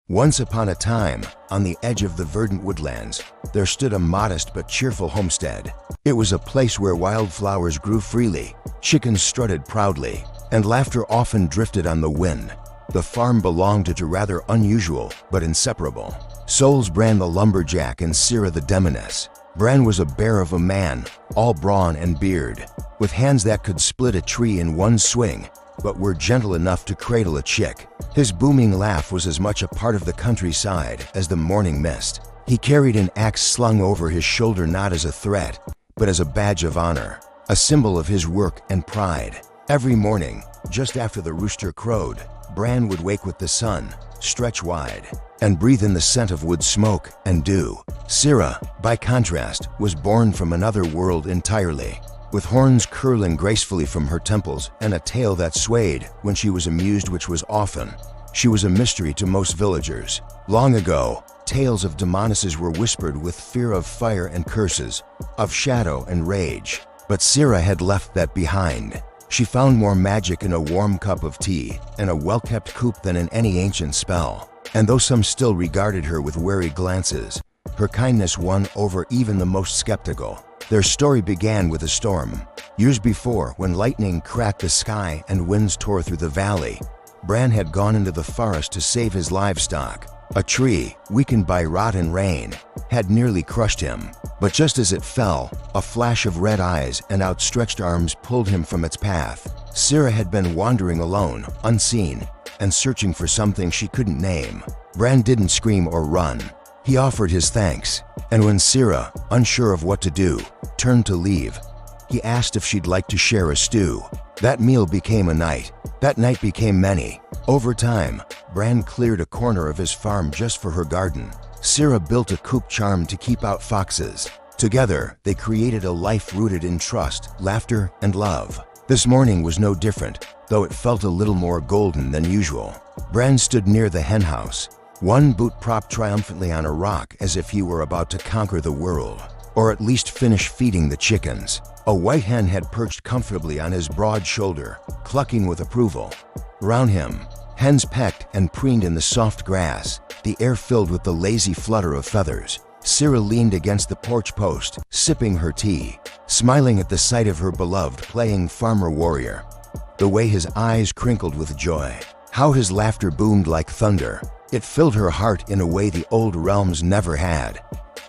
Once upon a time, on the edge of the verdant woodlands, there stood a modest but cheerful homestead. It was a place where wildflowers grew freely, chickens strutted proudly, and laughter often drifted on the wind. The farm belonged to two rather unusual but inseparable souls, Bran the Lumberjack and Sira the Demoness. Bran was a bear of a man, all brawn and beard, with hands that could split a tree in one swing, but were gentle enough to cradle a chick. His booming laugh was as much a part of the countryside as the morning mist. He carried an axe slung over his shoulder not as a threat, but as a badge of honor, a symbol of his work and pride. Every morning, just after the rooster crowed, Bran would wake with the sun, stretch wide, and breathe in the scent of wood smoke and dew. Sira, by contrast, was born from another world entirely, with horns curling gracefully from her temples and a tail that swayed when she was amused, which was often. She was a mystery to most villagers. Long ago, tales of Demonesses were whispered with fear of fire and curses, of shadow and rage. But Sira had left that behind. She found more magic in a warm cup of tea and a well-kept coop than in any ancient spell. And though some still regarded her with wary glances, her kindness won over even the most skeptical. Their story began with a storm. Years before, when lightning cracked the sky and winds tore through the valley, Bran had gone into the forest to save his livestock. A tree, weakened by rot and rain, had nearly crushed him. But just as it fell, a flash of red eyes and outstretched arms pulled him from its path. Sira had been wandering alone, unseen, and searching for something she couldn't name. Bran didn't scream or run. He offered his thanks, and when Sira, unsure of what to do, turned to leave, he asked if she'd like to share a stew. That meal became a night. That night became many. Over time, Bran cleared a corner of his farm just for her garden. Sira built a coop charmed to keep out foxes. Together, they created a life rooted in trust, laughter, and love. This morning was no different, though it felt a little more golden than usual. Bran stood near the henhouse, one boot propped triumphantly on a rock as if he were about to conquer the world, or at least finish feeding the chickens. A white hen had perched comfortably on his broad shoulder, clucking with approval. Around him, hens pecked and preened in the soft grass, the air filled with the lazy flutter of feathers. Sira leaned against the porch post, sipping her tea, smiling at the sight of her beloved playing farmer warrior. The way his eyes crinkled with joy, how his laughter boomed like thunder. It filled her heart in a way the old realms never had.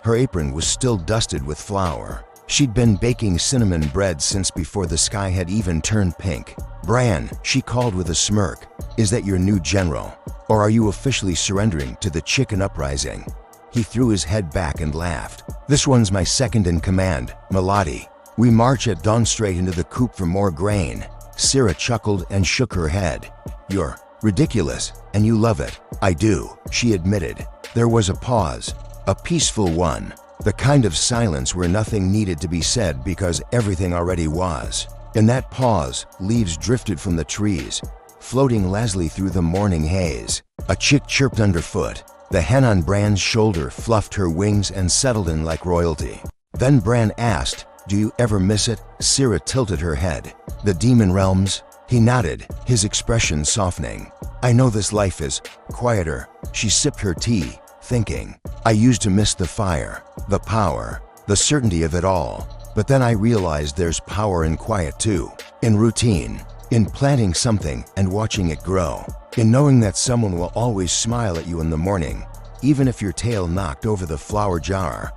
Her apron was still dusted with flour. She'd been baking cinnamon bread since before the sky had even turned pink. "Bran," she called with a smirk, "is that your new general? Or are you officially surrendering to the chicken uprising?" He threw his head back and laughed. "This one's my second in command, Melody. We march at dawn straight into the coop for more grain." Sira chuckled and shook her head. "You're ridiculous, and you love it." "I do," she admitted. There was a pause, a peaceful one, the kind of silence where nothing needed to be said because everything already was. In that pause, leaves drifted from the trees, floating lazily through the morning haze. A chick chirped underfoot. The hen on Bran's shoulder fluffed her wings and settled in like royalty. Then Bran asked, "Do you ever miss it?" Sira tilted her head. "The demon realms?" He nodded, his expression softening. "I know this life is quieter." She sipped her tea, thinking. "I used to miss the fire, the power, the certainty of it all. But then I realized there's power in quiet too, in routine, in planting something and watching it grow, in knowing that someone will always smile at you in the morning, even if your tail knocked over the flour jar."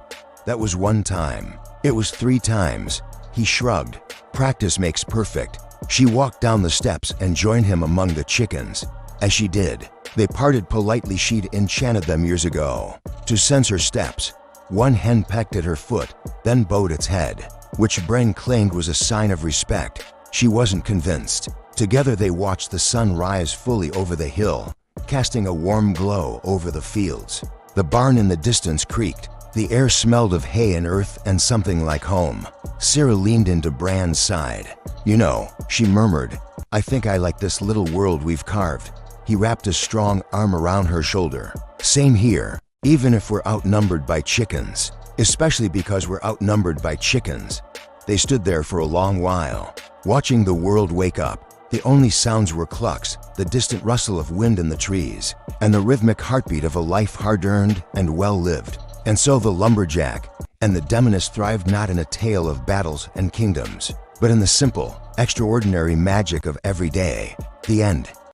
That was one time. It was 3 times. He shrugged. "Practice makes perfect." She walked down the steps and joined him among the chickens. As she did, they parted politely. She'd enchanted them years ago. To sense her steps, one hen pecked at her foot, then bowed its head, which Bran claimed was a sign of respect. She wasn't convinced. Together they watched the sun rise fully over the hill, casting a warm glow over the fields. The barn in the distance creaked. The air smelled of hay and earth and something like home. Sira leaned into Bran's side. "You know," she murmured, "I think I like this little world we've carved." He wrapped a strong arm around her shoulder. "Same here, even if we're outnumbered by chickens. Especially because we're outnumbered by chickens." They stood there for a long while, watching the world wake up, The only sounds were clucks, the distant rustle of wind in the trees, and the rhythmic heartbeat of a life hard-earned and well-lived. And so the Lumberjack and the Demoness thrived not in a tale of battles and kingdoms, but in the simple, extraordinary magic of every day. The end.